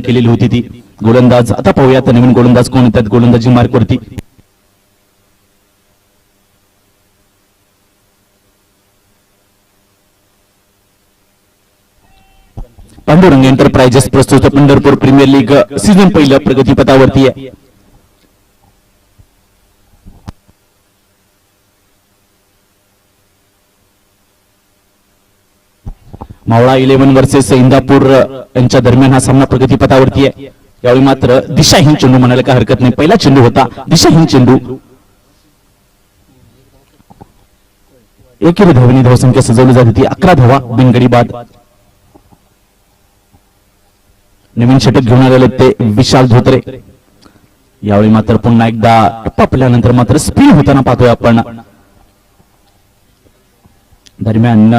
केलेली होती ती गोलंदाज. आता पाहूयात नवीन गोलंदाज कोण येतात गोलंदाजी मार्क वरती. पांडुरंग एंटरप्राइजेस प्रस्तुत पंढरपूर प्रीमियर लीग सीझन पहिलं प्रगतीपथावरती आहे. मावळा 11 वर्सेस इंदापूर यांच्या दरम्यान हा सामना प्रगतीपथावरती आहे. यावेळी मात्र दिशाहीन चेंडू म्हणायला काय हरकत नाही. पहिला चेंडू होता दिशाहीन चेंडू. एकेरी धावनी धावसंख्या सजवली जात होती 11 धावा बिनगडी बाद. नवीन षटक घेऊन आलेले ते विशाल धोत्रे. यावेळी मात्र पुन्हा एकदा टप्पा पडल्यानंतर मात्र स्पिन होताना पाहतोय आपण. दरम्यान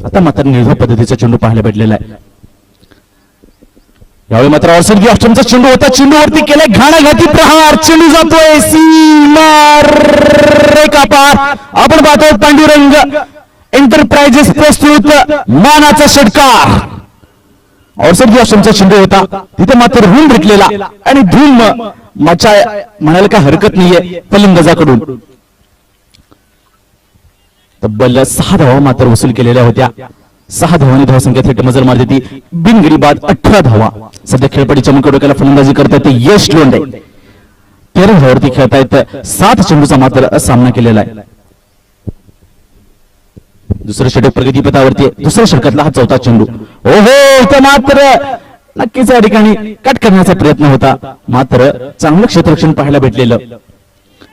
आता मात्र निर्धाव पद्धतीचा चेंडू पाहायला भेटलेला आहे. यावेळी मात्र ऑर्सनगी ऑप्शनचा चेंडू होता. चेंडूवरती केलाय घाणाघाती प्रहार. चेंडू जातोय सीमा रेखा पार. आपण पाहतोय पांडुरंग एंटरप्राइजेस प्रस्तुत मानाचा षटकार. ऑर्सनगी ऑप्शनचा चेंडू होता तिथे मात्र धूम भेटलेला आणि धूम मचा म्हणायला काय हरकत नाहीये फलंदाजाकडून. तब्बल 6 धावा मात्र वसूल केलेल्या होत्या. 6 धावांनी धावसंख्या थेट मजल मारते ती बिनगडी बाद 18 धावा. सध्या खेळपट्टीच्या मुख्य फलंदाजी करतात ते यश लोंढे. 13 धावावरती खेळतायत. 7 चेंडूचा मात्र सामना केलेला आहे. दुसरं षटक प्रगतीपथावरती. दुसऱ्या षटकातला हा चौथा चेंडू. ओहो इथं मात्र नक्कीच या ठिकाणी कट करण्याचा प्रयत्न होता. मात्र चांगलं क्षेत्ररक्षण पाहायला भेटलेलं.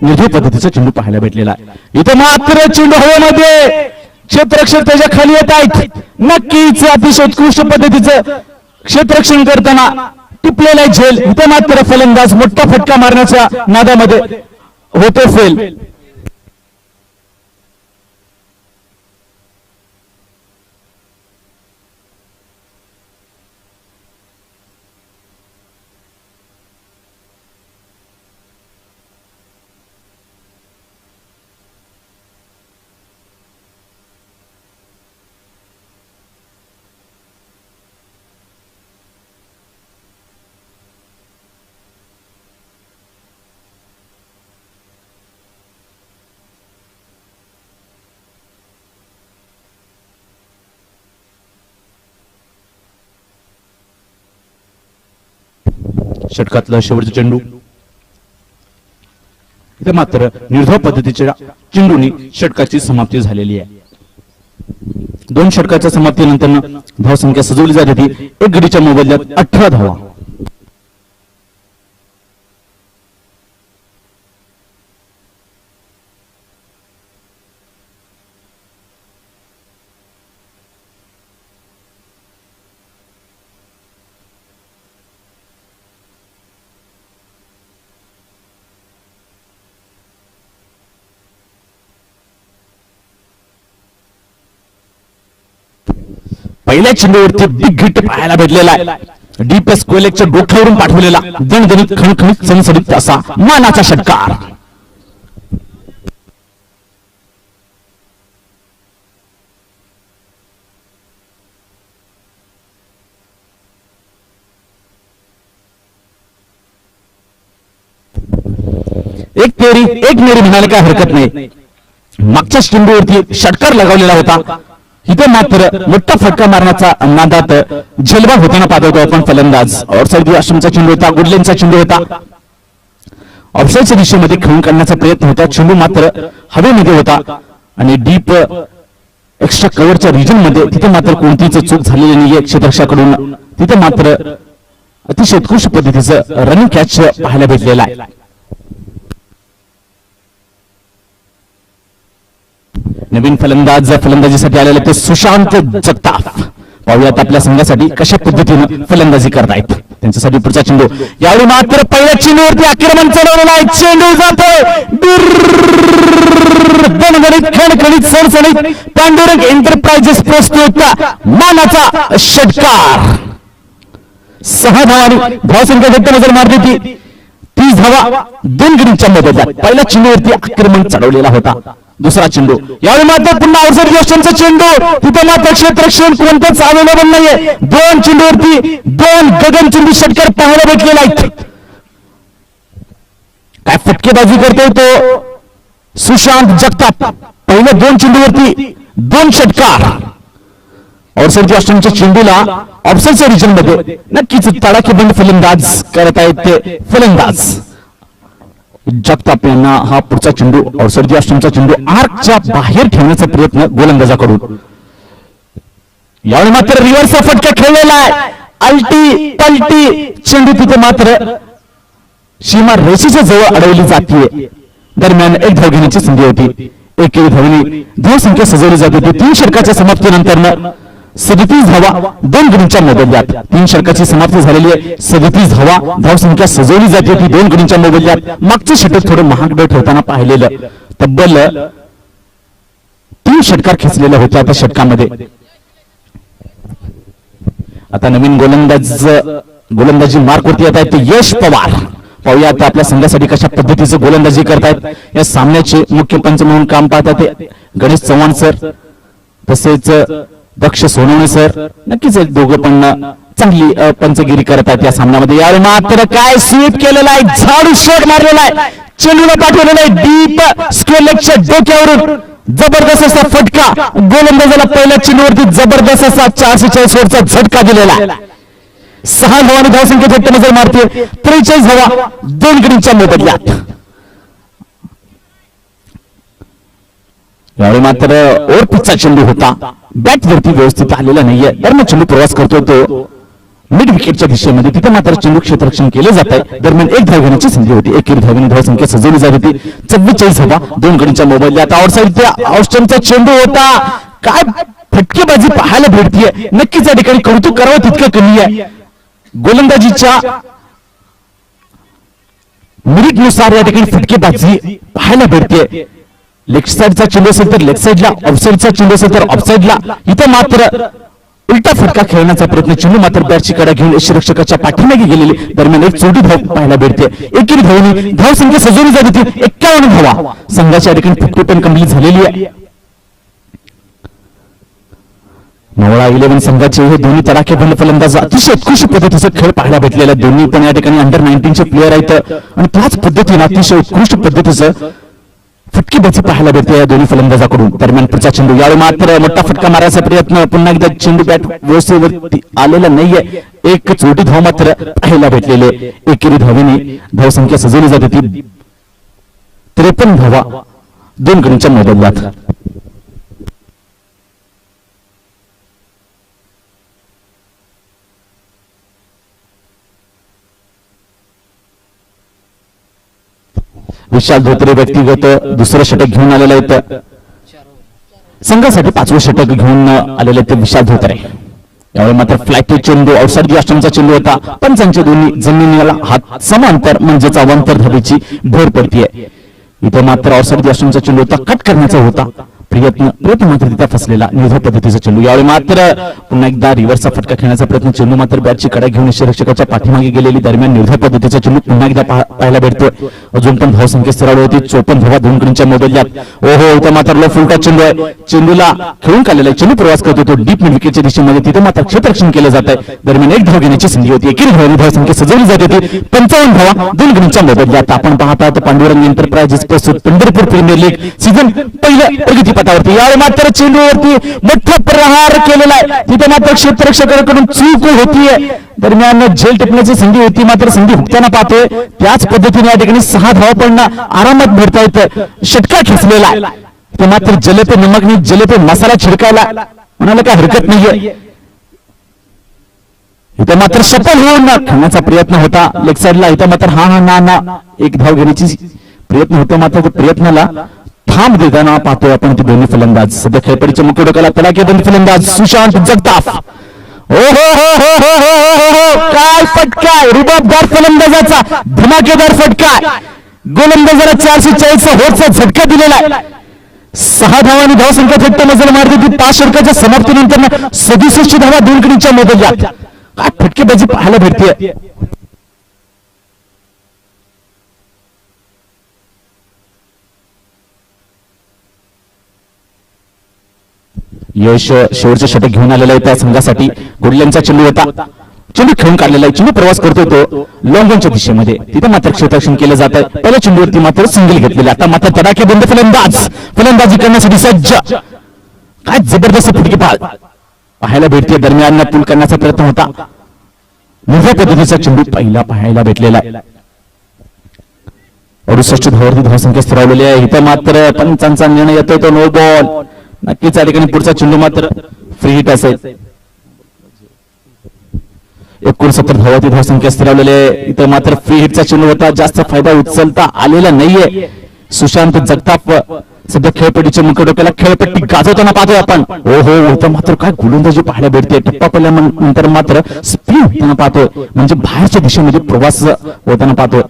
निर्धाव पद्धतीचा चेंडू पाहायला भेटलेला आहे. इथं मात्र चेंडू हवेमध्ये क्षेत्ररक्षण त्याच्या खाली येत आहेत. नक्कीच अतिशय उत्कृष्ट पद्धतीचं क्षेत्ररक्षण करताना टिपलेला झेल. इथं मात्र फलंदाज मोठा फटका मारण्याच्या नादामध्ये होते फेल. षटकातला शेवटचा चेंडू. इथे मात्र निर्धाव पद्धतीच्या चेंडूनी षटकाची समाप्ती झालेली आहे. 2 षटकाच्या समाप्तीनंतर धावसंख्या सजवली जात होती 1 गडीच्या मोबदल्यात 18 धावा. पहिल्या चेंडूवरती बिग हिट पाहायला भेटलेला आहे. डीपीएस कोलेकच्या डोक्यावरून पाठवलेला दणदणीत खणखणीत सणसणीत असा मानाचा षटकार. एक तेरी एक मेरी म्हणायला काय हरकत नाही. मागच्या चेंडूवरती षटकार लगावलेला होता. इथे मात्र मोठा फटका मारण्याचा नादात झेलवा होताना पाहतो आपण फलंदाज. ऑफसाईड आश्रमचा चेंडू होता. गुडलेनचा चेंडू होता. ऑफसाईडच्या दिशेमध्ये खेळून काढण्याचा प्रयत्न होता. चेंडू मात्र हवेमध्ये होता आणि डीप एक्स्ट्रा कव्हरच्या रिजन मध्ये तिथे मात्र कोणतीच चूक झालेली नाहीये क्षेत्ररक्षकाकडून. तिथे मात्र अतिशय उत्कृष्ट पद्धतीचं रनिंग कॅच पाहायला भेटलेला आहे. नवीन फलंदाज फलंदाजीसाठी आलेले ते सुशांत जगताप. पाहूयात आपल्या संघासाठी कशा पद्धतीने फलंदाजी करतायत. त्यांच्यासाठी पुढचा चेंडू. यावेळी मात्र पहिल्या चेंडूवरती आक्रमण चालवलेला आहे. चेंडू जातोय खणखणीत सणसणीत पांडुरंग एंटरप्राइजेस प्रस्तुत मानाचा षटकार. 6 धावांनी धावसंख्या घट्ट नजर मारली ती 30 धावा 2 गडींच्या मोबदल्यात. पहिल्या चेंडूवरती आक्रमण चढवलेला होता. दुसरा चेंडू यावेळी मात्र पुन्हा अवसर यष्टींचा चेंडू. तिथे मात्र क्षेत्ररक्षण कोणतंच अवेलेबल नाहीये. 2 चेंडूवरती 2 गगनचुंबी षटकार पाहायला भेटलेला आहे. काय फटकेबाजी करतोय तो सुशांत जगताप. पहिल्या 2 चेंडूवरती 2 षटकार. अवसर यष्टींच्या चेंडूला ऑफसाईडच्या रिजन मध्ये नक्कीच तडाखेबंद फलंदाज करत आहेत ते फलंदाज जगताप यांना. हा पुढचा चेंडू अवसर यष्टींचा चेंडू आर्कच्या बाहेर ठेवण्याचा प्रयत्न गोलंदाजाकडून. यावेळी मात्र रिव्हर्सचा फटका खेळलेला आहे. अलटी पलटी चेंडू तिथे मात्र सीमा रेषेच्या जवळ अडवली जाते. दरम्यान एक धाव घेण्याची संधी होती. एकेरी धावनी धावसंख्या सजवली जात होती. 3 षटकाच्या समाप्तीनंतर 37 धावा 2 गडींच्या मोबदल्यात. 3 षटकाची समाप्ती झालेली आहे. 37 धावा धावसंख्या सजवली जाते ती 2 गडींच्या मोबदल्यात. मागचं षटक थोडं महागडं ठेवताना पाहिलेलं. तब्बल 3 षटकार खेचलेले होते आता षटकामध्ये. आता नवीन गोलंदाजी मार्कवरती येत आहेत ते यश पवार. पाहूया आता आपल्या संघासाठी कशा पद्धतीचं गोलंदाजी करतायत. या सामन्याचे मुख्य पंच म्हणून काम पाहतात ते गणेश चव्हाण सर तसेच दक्ष सोनवणे सर. नक्कीच दोघं पण चांगली पंचगिरी करत आहेत या सामन्यामध्ये. यावेळी मात्र काय स्वीप केलेला आहे. झाडू शॉट मारलेला आहे. चेंडूला पाठवलेला आहे डीप स्क्वेअर लेगच्या डोक्यावरून. जबरदस्त असा फटका गोलंदाजाला पहिल्या चेंडूवरती जबरदस्त असा 440 वरचा झटका दिलेला आहे. 6 धावांनी धावसंख्या थेट नजर मारते. 43 धावा 2 गडींच्या मोबदल्यात. यावेळी मात्र ओव्हर पिचचा चेंडू होता. बॅट वरती व्यवस्थित आलेला नाहीये. दरम्यान चेंडू प्रवास करतो तो मिड विकेटच्या दिशेमध्ये. तिथे मात्र चेंडू क्षेत्ररक्षण केले जात आहे. दरम्यान एक धाव घेण्याची संधी होती. एकेरी धावेने धावसंख्या सजवली जात होती. 44 धावा 2 गडींच्या मोबदल्यात. आउटसाइड ऑस्टनचा चेंडू होता. काय फटकेबाजी पाहायला भेटतीये. नक्कीच या ठिकाणी कौतुक करावं तितकं कमी आहे. गोलंदाजीच्या मिनिटनुसार या ठिकाणी फटकेबाजी पाहायला भेटते. लेग साईडचा चेंडू असेल तर लेग साईडला, ऑफसाईडचा चेंडू असेल तर ऑफसाईडला. इथं मात्र उलटा फटका खेळण्याचा प्रयत्न. चेंडू मात्र बॅटची कडा घेऊन यष्टीरक्षकाच्या पाठीमागे गेलेली. दरम्यान एक चोटी धाव पाहायला भेटते. एकेरी धावनी धावसंख्या सजवली जात होती 51 धावा. संघाच्या ठिकाणी 50 कंप्लीट झालेली आहे. नवळा 11 संघाचे हे दोन्ही तडाखेबंद फलंदाज अतिशय उत्कृष्ट पद्धतीचा खेळ पाहायला भेटलेला. दोन्ही पण या ठिकाणी अंडर 19 चे प्लेयर आहेत आणि त्याच पद्धतीने अतिशय उत्कृष्ट पद्धतीचं फटकेबाजी पाहायला भेटते या दोन्ही फलंदाजाकडून. दरम्यान पुढचा चेंडू. यावेळी मात्र मोठा फटका मारायचा प्रयत्न. पुन्हा एकदा चेंडू बॅट व्यवस्थेवरती आलेला नाहीये. एक चोटी धाव मात्र पाहायला भेटलेले. एकेरी धावेने धावसंख्या सजवली जात होती 53 धावा 2 गडींच्या मोबदल्यात. विशाल धोत्रे व्यक्तिगत दुसरं षटक घेऊन आलेलं आहे. संघासाठी 5वं षटक घेऊन आलेले ते विशाल धोत्रे. यावेळी मात्र फ्लॅट चेंडू आउटसाइड यष्टींचा चेंडू होता. पंचांच्या दोन्ही जमिनीला हात समांतर म्हणजेच अवांतर धावेची भर पडतीये. इथे मात्र आउटसाइड यष्टींचा चेंडू होता. कट करण्याचा होता प्रयत्न मात्र तिथे फसलेला निर्धार पद्धतीचा चेंडू. यावेळी मात्र पुन्हा एकदा रिव्हर्सचा फटका खेळण्याचा प्रयत्न. चेंडू मात्र बॅटची कडा घेऊन यष्टीरक्षकाच्या पाठीमागे गेलेली. दरम्यान निर्धार पद्धतीचा चेंडू पुन्हा एकदा पाहायला भेटतो. अजून पण धावसंख्या सरळ होती 54 धावा 2 गडींच्या मोबदल्यात. ओहो इथं मात्र फुलटा चेंडू आहे. चेंडूला खेळून काढलेला चेंडू प्रवास करतो तो डीप मिड विकेटच्या दिशेमध्ये. तिथे मात्र क्षेत्ररक्षण केलं जात आहे. दरम्यान एक धाव घेण्याची संधी होती. एकेरी धावेने धावसंख्या सजवली जात होती 55 धावा 2 गडींच्या मोबदल्यात. आपण पाहतात पांडुरंग एंटरप्राइजेस प्रस्तुत पंढरपूर प्रीमियर लीग सीझन पहिल्या प्रगतीपथावरती. यावेळी मात्र चेंडूवरती मोठा प्रहार केलेला आहे. तिथे मात्र क्षेत्ररक्षकाकडून चूक होतीये. दरम्यान झेल टिपण्याची संधी होती मात्र संधी हुकताना पाहतोय. त्याच पद्धतीने या ठिकाणी 6 धावा पण आरामात भरतायत. षटका खेचलेला आहे. ते मात्र जले पे नमकनी जले पे मसाला छिडकायला म्हणाला काय हरकत नाहीये. इथं मात्र सफल होऊन खेळण्याचा प्रयत्न होता लेग साईडला. इथं मात्र हा ना एक धाव घेण्याची प्रयत्न होतो. मात्र त्या प्रयत्नाला थांब देताना पाहतोय आपण ते दोन्ही फलंदाज. सध्या खेळपडीच्या मुख्य डोक्याला तडाखेबंद फलंदाज सुशांत जगताप. हो हो हो हो हो हो हो हो काय फटका. रुबाबदार फलंदाजाचा धमाकेदार फटका. गोलंदाजाला 440 होटचा झटका दिलेला आहे. 6 धावांनी धावसंख्या थेट नजर मारते ती 5 षटकाच्या समाप्तीनंतर 67 धावा 2 गडींच्या मोबदल्यात. काय फटकेबाजी पाहायला भेटते. यश शेवटचे षटक घेऊन आलेला आहे त्या संघासाठी. गुडल्यांचा चेंडू होता, चेंडू खेळून काढलेला आहे, चेंडू प्रवास करतोय तो लॉंगॉनच्या दिशेमध्ये. तिथे मात्र क्षेत्ररक्षण केलं जात आहे. पहिल्या चेंडूवरती मात्र सिंगल घेतलेले. आता मात्र तडाखेबंद फलंदाजी करण्यासाठी सज्ज. काय जबरदस्त फुटकी पाहायला भेटते. दरम्यान पूल करण्याचा प्रयत्न होता. मोठ्या पद्धतीचा चेंडू पहिला पाहायला भेटलेला आहे. 68 धावावरती धावसंख्या स्थिरावलेली आहे. इथं मात्र पंचांचा निर्णय येतोय तो नो बॉल. नक्कीच या ठिकाणी पुढचा चेंडू मात्र फ्री हिट असेल. 69 धावावरती धावसंख्या स्थिरावलेली आहे. इथं मात्र फ्री हिटचा चेंडू होता. जास्त फायदा उचलता आलेला नाहीये. सुशांत जगताप सध्या खेळपट्टीच्या मुखडोक्याला खेळपट्टी गाजवताना पाहतोय आपण. हो इथं मात्र काय गोलंदाजी पाहायला भेटते. टप्पा पडल्यानंतर मात्र स्पिन होताना पाहतोय, म्हणजे बाहेरच्या दिशेमध्ये प्रवास होताना पाहतोय.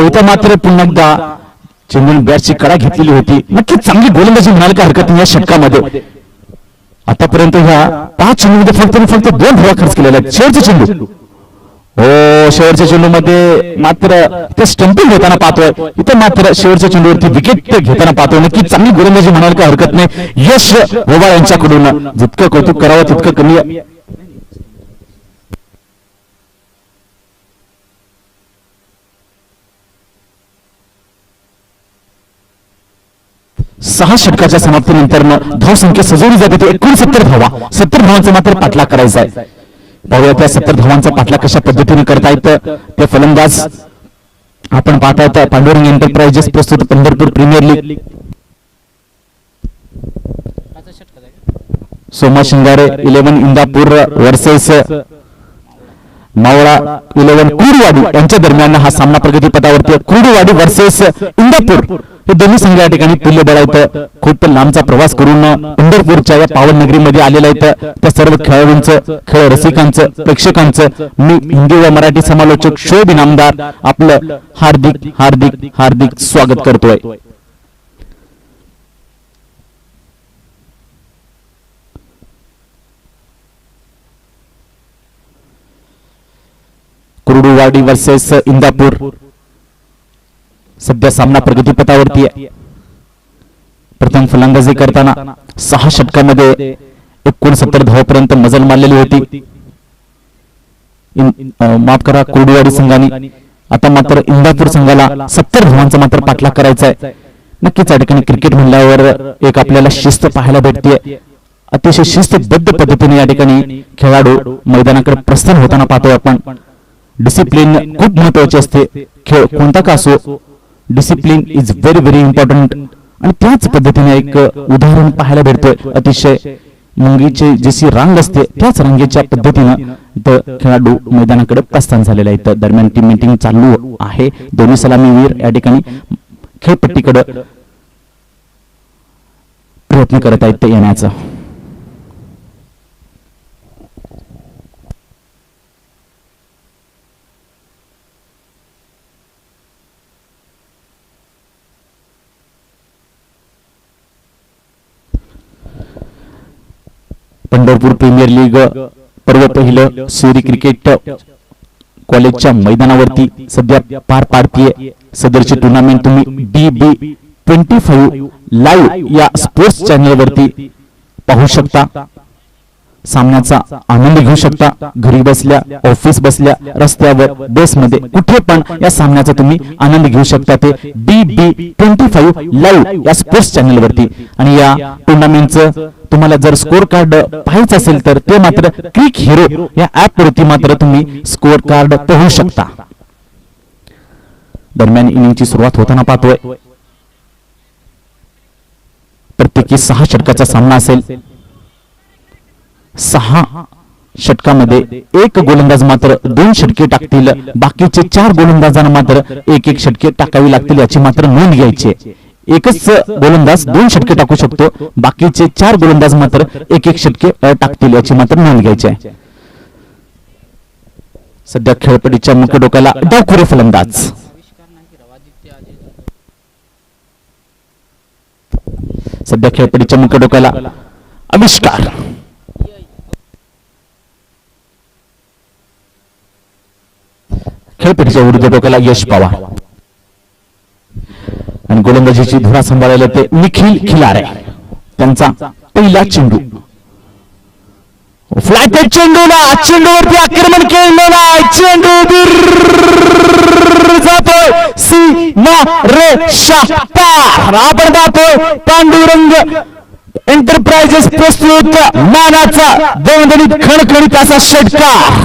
इथं मात्र पुन्हा एकदा चेंडून बॅटची कडा घेतलेली होती. नक्कीच चांगली गोलंदाजी म्हणाल का हरकत नाही या षटकामध्ये. आतापर्यंत ह्या 5 चेंडूमध्ये फक्त 2 धावा खर्च केलेल्या आहेत. शेवटचा चेंडू शेवटच्या चेंडू मध्ये मात्र ते स्टंपिंग होताना पाहतोय. इथं मात्र शेवटच्या चेंडूवरती विकेट घेताना पाहतोय. नक्की चांगली गोलंदाजी म्हणाल का हरकत नाही यश ओवाळ यांच्याकडून. जितकं कौतुक करावं तितकं कमी आहे. सहा षटकाच्या समाप्तीनंतर धावसंख्या सजवली जाते. 69 धावा, 70 धावांचा मात्र पाठलाग करायचा आहे. पाहूया त्या 70 धावांचा पाठलाग कशा पद्धतीने करतायत ते फलंदाज. आपण पाहतायत पांडुरंग एंटरप्राइजेस प्रस्तुत Pandharpur premier league. Soma Shingare 11 Indapur versus Mavla 11 Kurduwadi यांच्या दरम्यान हा सामना प्रगतीपथावरती. कुर्डवाडी वर्सेस इंदापूर हे दोन्ही संघ या ठिकाणी तुल्यबळ आहेत. खूप लांबचा प्रवास करून पंढरपूरच्या या पावन नगरीमध्ये आलेला आहेत. त्या सर्व खेळाडूंचं, खेळ रसिकांचं, प्रेक्षकांचं मी हिंदी व मराठी समालोचक शोभ इनामदार आपलं हार्दिक हार्दिक हार्दिक स्वागत करतोय. कुर्डुवाडी वर्सेस इंदापूर सध्या सामना प्रगतीपथावरती आहे. प्रथम फलंदाजी करताना 6 षटकामध्ये 69 धावांपर्यंत मजल मारलेली होती. माफ करा कुर्डुवाडी संघाने. आता मात्र इंदापूर संघाला 70 धावांचा मात्र पाठलाग करायचा आहे. नक्कीच या ठिकाणी क्रिकेट म्हणल्यावर एक आपल्याला शिस्त पाहायला भेटते. अतिशय शिस्तबद्ध पद्धतीने या ठिकाणी खेळाडू मैदानाकडे प्रस्थान होताना पाहतोय आपण. डिसिप्लिन खूप महत्वाची असते. खेळ कोणता का असो, discipline is very very important. आणि त्याच पद्धतीने एक उदाहरण पाहायला भेटतोय. अतिशय मुंगीची जशी रांग असते त्याच रांगेच्या पद्धतीनं खेळाडू मैदानाकडे प्रस्थान झालेला आहे. दरम्यान टीम मीटिंग चालू आहे. दोन्ही सलामीवीर या ठिकाणी खेळपट्टीकडे प्रयत्न करत आहेत येण्याचा. पंढरपूर प्रीमियर लीग पर्व पहिलं सूर्य क्रिकेट कॉलेजच्या मैदानावरती सध्या पार पाडतीये. सदरची टुर्नामेंट तुम्ही BB25 लाईव्ह या स्पोर्ट्स चॅनल वरती पाहू शकता. सामन्याचा आनंद घेऊ शकता. घरी बसल्या, ऑफिस बसल्या, रस्त्यावर, बसमध्ये, कुठे पण या सामन्याचा तुम्ही आनंद घेऊ शकता. ते BB25 लाईव्ह या स्पोर्ट्स चॅनल वरती. आणि या टुर्नामेंटचं तुम्हाला जर स्कोर कार्ड पाहायचं असेल तर ते मात्र क्रिक हिरो या ऍप वरती मात्र तुम्ही स्कोर कार्ड पाहू शकता. दरम्यान इनिंगची सुरुवात होताना पाहतोय. प्रत्येकी 6 षटकाचा सामना असेल. 6 षटकामध्ये एक गोलंदाज मात्र 2 षटके टाकतील. बाकीचे 4 गोलंदाजांना मात्र 1-1 षटके टाकावी लागतील याची मात्र नोंद घ्यायची आहे. एकच गोलंदाज 2 षटके टाकू शकतो. बाकीचे 4 गोलंदाज मात्र 1-1 षटके टाकतील याची मात्र नोंद घ्यायची आहे. सध्या खेळपट्टीच्या मुख्य डोक्याला डावखुरे फलंदाज. सध्या खेळपट्टीच्या मुख्य डोक्याला आविष्कार. खेळपट्टीच्या विरुद्ध डोक्याला यश पवार. आणि गोलंदाजीची धुरा सांभाळायला ते निखिल खिलारे. त्यांचा पहिला चेंडू. फ्लॅटेड चेंडूला चेंडूवरती आक्रमण केलेला चेंडू जातोय सीमा रेषा पार. आपण पाहतोय पांडुरंग एंटरप्राइजेस प्रस्तुत मानाचा दणदणीत खणखणीत असा षटकार.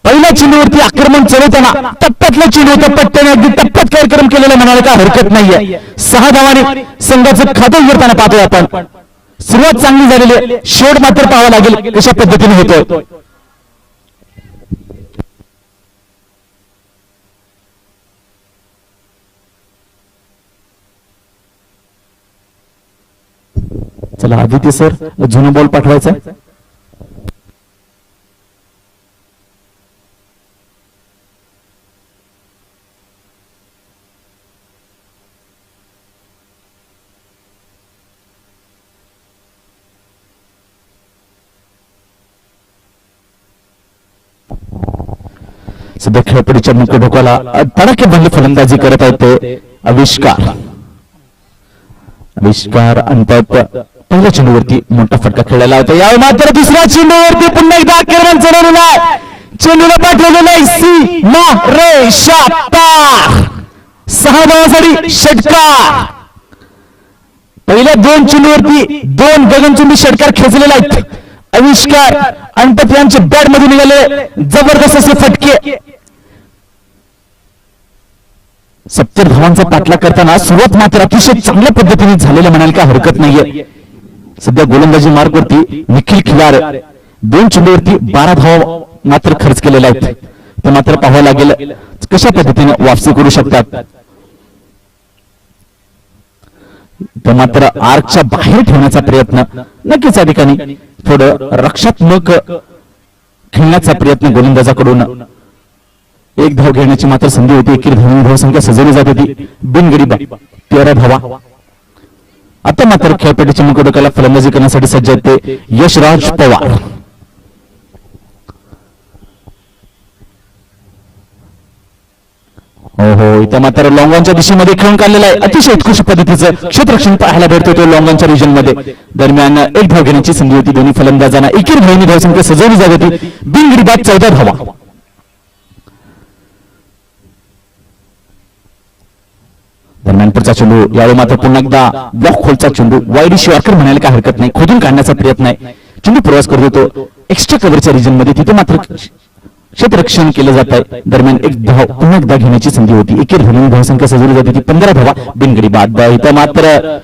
पहिल्या चेंडूवरती आक्रमण चढवताना टप्प्यातलं चेंडू होतं, पट्ट्याने अगदी टप्प्यात कार्यक्रम केलेला म्हणायला काय हरकत नाहीये. 6 धावांनी संघाचं खातं उघडताना पाहतोय आपण. सुरुवात चांगली झालेली आहे, शेवट मात्र पाहावं लागेल कशा पद्धतीने होतोय. चला आदित्य सर जुना बॉल पाठवायचा. सध्या खेळपडीच्या मुख्य डोक्याला तडाखेबंद फलंदाजी करत आहेत ते आविष्कार. आविष्कार आणतात पहिल्या चेंडूवरती मोठा फटका खेळायला होता. यावेळी मात्र दुसऱ्या चेंडूवरती पुन्हा एकदा आक्रमण चढवलेलं आहे. चेंडूला पाठवलेलं आहे सीमा रेषा पार. 6 धावांसाठी षटकार. पहिल्या 2 चेंडूवरती 2 गगनचुंबी षटकार खेचलेले आहेत. आविष्कार आणतात यांच्या बॅट मध्ये निघाले जबरदस्त असे फटके. 70 धावांचा पाठलाग करताना सुरुवात मात्र अतिशय चांगल्या पद्धतीने झालेलं म्हणायला काय हरकत नाहीये. सध्या गोलंदाजी मार्गवरती निखिल खिलार 2 चेंडूवरती 12 धावा मात्र खर्च केलेल्या आहेत. ते मात्र पाहावं लागेल कशा पद्धतीने वापसी करू शकतात. ते मात्र आर्कच्या बाहेर ठेवण्याचा प्रयत्न नक्कीच या ठिकाणी थोडं रक्षात्मक खेळण्याचा प्रयत्न गोलंदाजाकडून. 1 धाव घेण्याची मात्र संधी होती. एकेरी धावसंख्या सजवली जात होती. बिनगडी 13 धावा. आता मात्र खेळपट्टीच्या मुख्य डोक्याला फलंदाजी करण्यासाठी सज्ज आहेत ते यशराज पवार. हो इथं मात्र लॉंगॉनच्या दिशेमध्ये खेळून काढलेला आहे. अतिशय उत्कृष्ट पद्धतीचं क्षेत्ररक्षण पाहायला भेटतो तो लॉंगॉनच्या रिजन मध्ये. दरम्यान 1 धाव घेण्याची संधी होती दोन्ही फलंदाजांना. एकेरी धावसंख्या सजवली जात होती. बिनगडी 14 धावा. दरम्यान पुढचा चेंडू यावेळी मात्र पुन्हा एकदा ब्लॉक खोलचा चेंडू. वाईड शॉर्कर म्हणायला काय हरकत नाही. खोदून काढण्याचा प्रयत्न आहे. चेंडू प्रवास करतो तो एक्स्ट्रा कव्हरच्या रिजन मध्ये. तिथे मात्र क्षेत्ररक्षण केलं जात आहे. दरम्यान 1 धाव पुन्हा एकदा घेण्याची संधी होती. एकेरी धावसंख्या सजवली जाते ती 15 धावा. बिनगडी बाद. इथं मात्र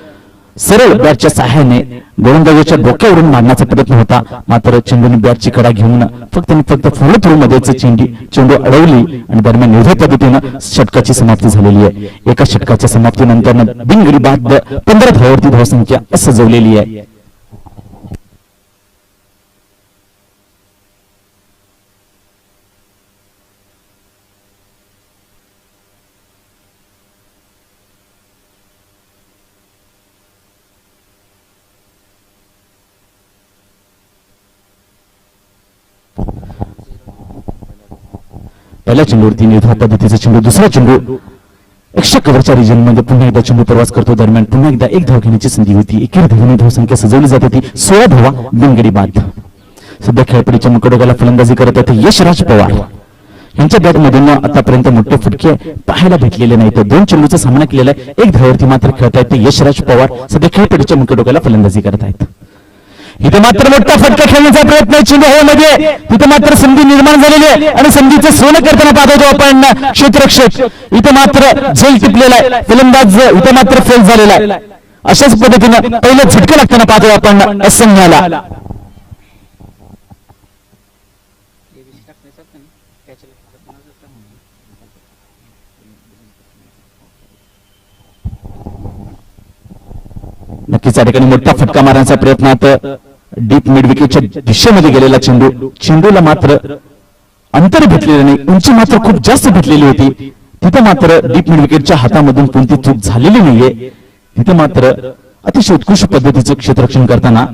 सरळ बॅटच्या सहाय्याने गोलंदाजाच्या डोक्यावरून मारण्याचा प्रयत्न होता. मात्र चेंडूने बॅटची कडा घेऊन फक्त फॉलो थ्रू मध्येच चेंडू अडवली आणि दरम्यान निर्धार पद्धतीनं षटकाची समाप्ती झालेली आहे. एका षटकाच्या समाप्तीनंतर बिनगडी बाद 15 धावावरती धावसंख्या सजवलेली आहे. पहिल्या चेंडूवरती निर्धार पद्धतीचा चेंडू. दुसरा चेंडू एक्स्ट्रा कव्हरच्या रिजन मध्ये पुन्हा एकदा चेंडू प्रवास करतो. दरम्यान पुन्हा एकदा 1 धाव घेण्याची संधी होती. एकेरी धावसंख्या सजवली जात होती 16 धावा. बिनगडी बाद. सध्या खेळपडीच्या मुख्य डोक्याला फलंदाजी करत होते यशराज पवार. यांच्या बॅटमधून आतापर्यंत मोठे फटके पाहायला भेटलेले नाहीत. 2 चेंडूचा सामना केलेला आहे. 1 धावावरती मात्र खेळत आहेत ते यशराज पवार. सध्या खेळपडीच्या मुख्य डोक्याला फलंदाजी करत आहेत. इथे मात्र मोठा फटका खेळण्याचा प्रयत्न चेंडू हवेमध्ये. तिथे मात्र संधी निर्माण झालेली आहे आणि संधीचं सोनं करताना पाहतो आपण क्षेत्ररक्षक. इथे मात्र झेल टिपलेला आहे. फलंदाज इथे मात्र फेल झालेला आहे. अशाच पद्धतीनं पहिलं झटका लागताना पाहतो आपण असंघाला. नक्कीच या ठिकाणी मोठा फटका मारण्याचा प्रयत्नात डीप मिड विकेटच्या दिशेमध्ये गेलेला चेंडूला मात्र अंतर भेटलेलं नाही. उंची मात्र खूप जास्त भेटलेली होती. तिथे मात्र डीप मिड विकेटच्या हातामधून कोणती चूक झालेली नाहीये. तिथे मात्र अतिशय उत्कृष्ट पद्धतीचं क्षेत्ररक्षण करताना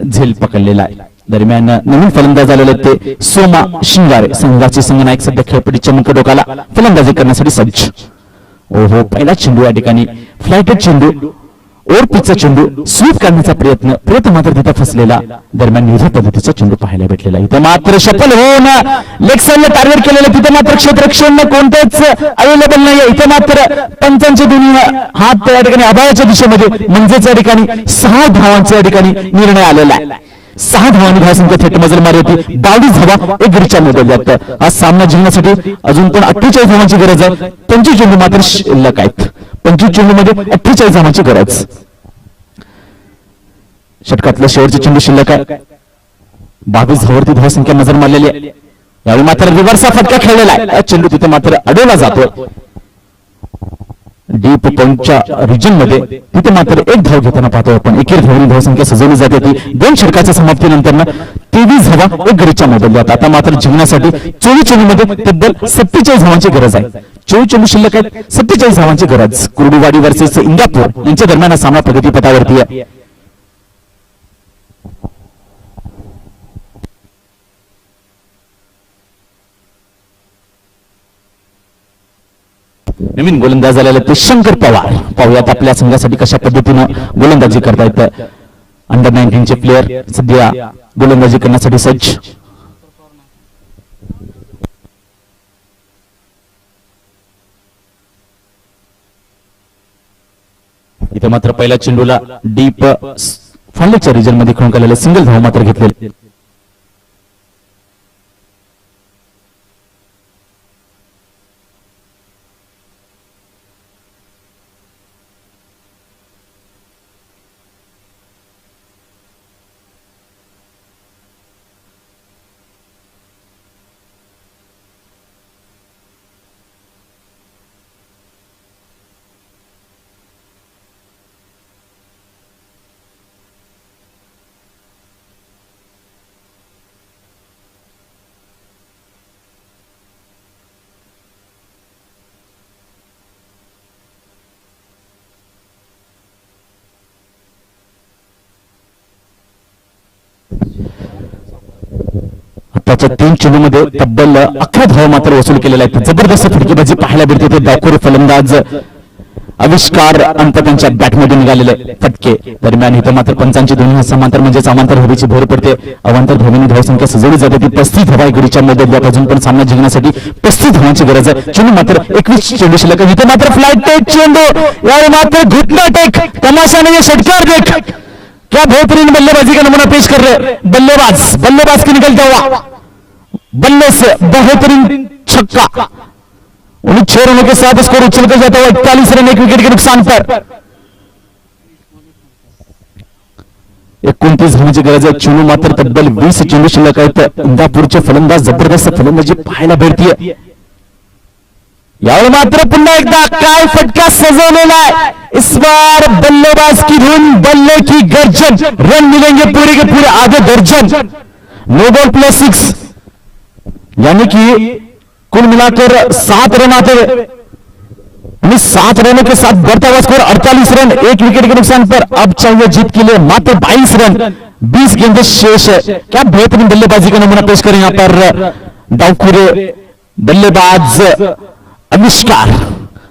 झेल पकडलेला आहे. दरम्यान नवीन फलंदाज आलेले ते सोमा शिंगारे. संघाचे संघनायक सध्या खेळपट्टीच्या मुख्य डोक्याला फलंदाजी करण्यासाठी सज्ज. ओहो पहिला चेंडू या ठिकाणी फ्लायटेड चेंडू ओव्हर पिचचा चेंडू स्वीप करण्याचा प्रयत्न मात्र तिथे फसलेला. दरम्यान निर्धार पद्धतीचा चेंडू पाहायला भेटलेला. इथं मात्र सफल होऊन लेग साईडला टार्गेट केलेलं. तिथे मात्र क्षेत्ररक्षण कोणतेच अवेलेबल नाही. इथे मात्र पंचांचे दोन्ही हात त्या ठिकाणी आभाळाच्या दिशेमध्ये म्हणजेच या ठिकाणी 6 धावांचा या ठिकाणी निर्णय आलेला आहे. 6 धावांनी धावसंख्या थेट मजल मारली होती. 22 धावा 1 गडीच्या मोबदल्यात. हा सामना जिंकण्यासाठी अजून पण 48 धावांची गरज आहे. 25 चेंडू मात्र शिल्लक आहेत. 25 चेंडूमध्ये 48 धावांची गरज. षटकातलं शेवटचे चेंडू शिल्लक आहे. 22 धावांवरती धावसंख्या मजल मारलेली आहे. यावेळी मात्र रिव्हर्सचा फटका खेळलेला आहे. चेंडू तिथे मात्र अडवला जातो. डीप पॉइंटच्या रिजन मध्ये तिथे मात्र 1 धाव घेताना पाहतो आपण. एकेर धावनी धावसंख्या सजवली जाते ती 2 षटकाच्या समाप्तीनंतर 23 धावा 1 गडीच्या मोबदल्यात. आता मात्र जिंकण्यासाठी 24 चेंडूमध्ये तब्बल 47 धावांची गरज आहे. 24 चेंडू शिल्लक आहेत. 47 धावांची गरज. कुर्डुवाडी वर्सेस इंदापूर यांच्या दरम्यान हा सामना प्रगतीपथावरती आहे. नवीन गोलंदाज झालेला ते शंकर पवार. पाहुयात आपल्या संघासाठी कशा पद्धतीनं गोलंदाजी करतायत. अंडर 19 चे प्लेयर सध्या गोलंदाजी करण्यासाठी सज्ज. इथे मात्र पहिल्या चेंडूला डीप फांडीच्या रिजन मध्ये खेळून केलेले सिंगल धाव मात्र घेतलेले. त्याच्या 3 चेंडूमध्ये तब्बल 11 धावा मात्र वसूल केलेल्या आहेत. जबरदस्त फटकेबाजी पाहायला भेटते. ते डावखोर फलंदाज आविष्कार अंत त्यांच्या बॅटमध्ये निघालेले फटके. दरम्यान इथं मात्र पंचांची दोन्ही समांतर म्हणजे समांतर हवेची भर पडते. अवांतर धावांनी धावसंख्या सजवली जाते ती 35 धावा गडीच्या मोबदल्यात. अजून पण सामना जिंकण्यासाठी 35 धावांची गरज आहे. चेंडू मात्र 21 चेंडू शिल्लक. इथे मात्र फ्लाइट टेक चेंडू. यावेळी मात्र घुटना टेक तमाशा नाही षटकार देख. क्या बेहतरीन बल्लेबाजी का नमूना पेश कर रहे बल्लेबाज की निकलता हुआ बल्ले से बेहतरीन छक्का. 6 रनों के साथ स्कोर उछलकर जाता हुआ 41 रन 1 विकेट के नुकसान पर. 29 धावांची गरज आहे. चेंडू मात्र तब्बल 20 चेंडू शिल्लक आहेत. इंदापूरचे फलंदाज जबरदस्त फलंदाजी पाहायला भेटतीये. यावेळी मात्र पुन्हा एकदा काय फटका सजवलेला आहे. इस बार बल्लेबाज की धुन बल्ले की गर्जन. रन मिलेंगे पूरे के पूरे आधे दर्जन. नो बॉल प्लस 6 यानी कि कुल मिलाकर 7 रन आते हुए 7 रनों के साथ बढ़ता हुआ स्कोर 48 रन 1 विकेट के नुकसान पर. अब चाहिए जीत के लिए मात्र 22 रन 20 गेंदें शेष है. क्या बेहतरीन बल्लेबाजी का नमूना पेश करें यहाँ पर डावखुरे बल्लेबाज आविष्कार.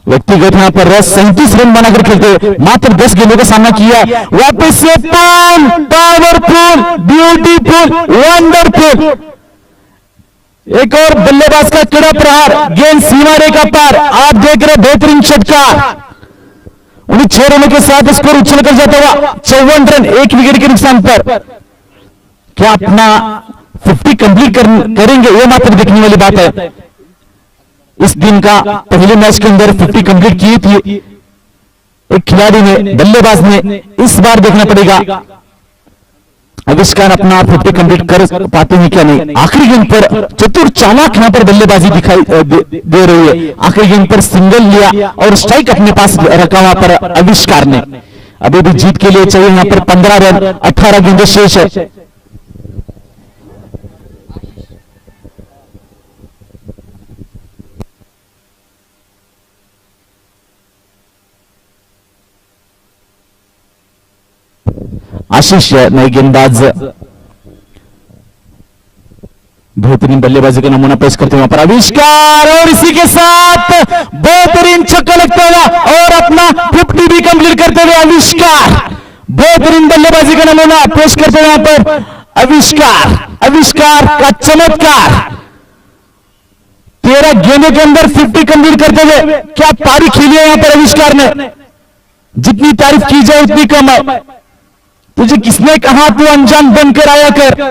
व्यक्तिगत यहाँ पर 37 रन बनाकर खेलते मात्र 10 गेंदों का सामना किया. वापस से पावरफुल ब्यूटीफुल वंडरफुल. एक और बल्लेबाज का कड़ा प्रहार. गेंद सीमा रेखा पार. आप देख रहे बेहतरीन षटकार. 6 रनों के साथ स्कोर उछलकर जाता हुआ 54 रन 1 विकेट के नुकसान पर. क्या अपना 50 कंप्लीट करेंगे ये मात्र देखने वाली बात है. इस दिन का पहले मैच के अंदर 50 कंप्लीट की थी एक खिलाड़ी ने, बल्लेबाज ने. इस बार देखना पड़ेगा आविष्कार अपना 50 कंप्लीट कर पाते हैं क्या नहीं. आखिरी गेंद पर चतुर चालाक यहाँ पर बल्लेबाजी दिखाई दे रही है. आखिरी गेंद पर सिंगल लिया और स्ट्राइक अपने पास रखा वहां पर आविष्कार ने. अभी भी जीत के लिए चाहिए यहाँ पर 15 रन 18 गेंदें शेष है. आशीष नई गेंदबाज बेहतरीन बल्लेबाजी का नमूना पेश करते हुए पर आविष्कार. और इसी के साथ बेहतरीन छक्का लगता हुआ और अपना 50 भी कंप्लीट करते करते हुए आविष्कार, बेहतरीन बल्लेबाजी का नमूना पेश करते हुए यहां पर आविष्कार, आविष्कार का चमत्कार। 13 गेंदों के अंदर 50 कंप्लीट करते हुए क्या पारी खेली है यहां पर आविष्कार ने। जितनी तारीफ की जाए उतनी कम है। तुझे किसने कहा तू अनजान बनकर आया कर,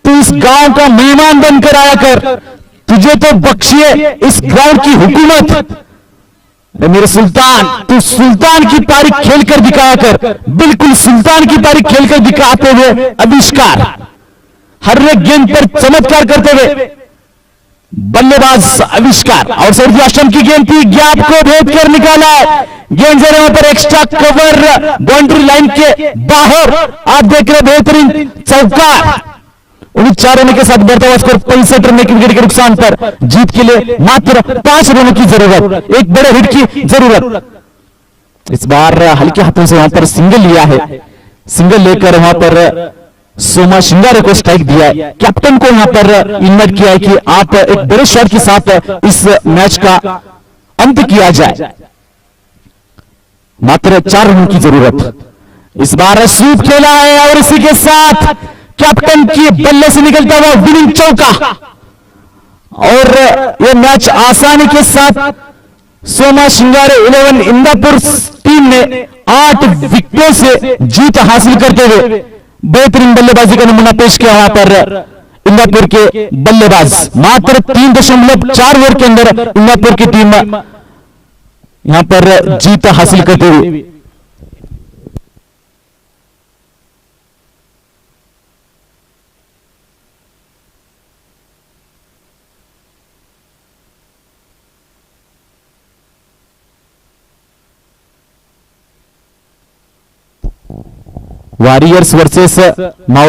तू इस गांव का मेहमान बनकर आया कर, तुझे तो बख्शिए इस ग्राउंड की हुकूमत। अरे मेरे सुल्तान, तू सुल्तान की पारी खेलकर दिखाया कर, बिल्कुल सुल्तान की पारी खेलकर दिखाते हुए आविष्कार, हर एक गेंद पर चमत्कार करते हुए बल्लेबाज आविष्कार। और सऊदी आश्रम की गेंद थी, गैप को भेद कर निकाला है। गेंद जरा वहां पर एक्स्ट्रा कवर बाउंड्री लाइन के बाहर। आप देख रहे बेहतरीन चौका। 4 रनों के साथ बढ़ता हुआ स्कोर 65 रन की विकेट के नुकसान पर। जीत के लिए मात्र 5 रनों की जरूरत, एक बड़े हिट की जरूरत। इस बार हल्के हाथों से वहां पर सिंगल लिया है। सिंगल लेकर वहां पर सोमा शिंगारे को स्ट्राइक दिया है। कैप्टन को यहां पर इन्वाइट किया है कि आप एक बड़े शॉट के साथ इस मैच का अंत किया जाए। मात्र 4 रनों की जरूरत। इस बार स्वीप खेला है और इसी के साथ कैप्टन की बल्ले से निकलता हुआ विनिंग चौका। और यह मैच आसानी के साथ सोमा शिंगारे 11 इंदापुर टीम ने 8 विकेटों से जीत हासिल करते हुए बेहतरीन बल्लेबाजी का नमूना पेश किया वहां पर इंदापुर के बल्लेबाज। मात्र 3.4 ओवर के अंदर इंदापुर की टीम यहां पर जीत हासिल करते हुए। Warriors versus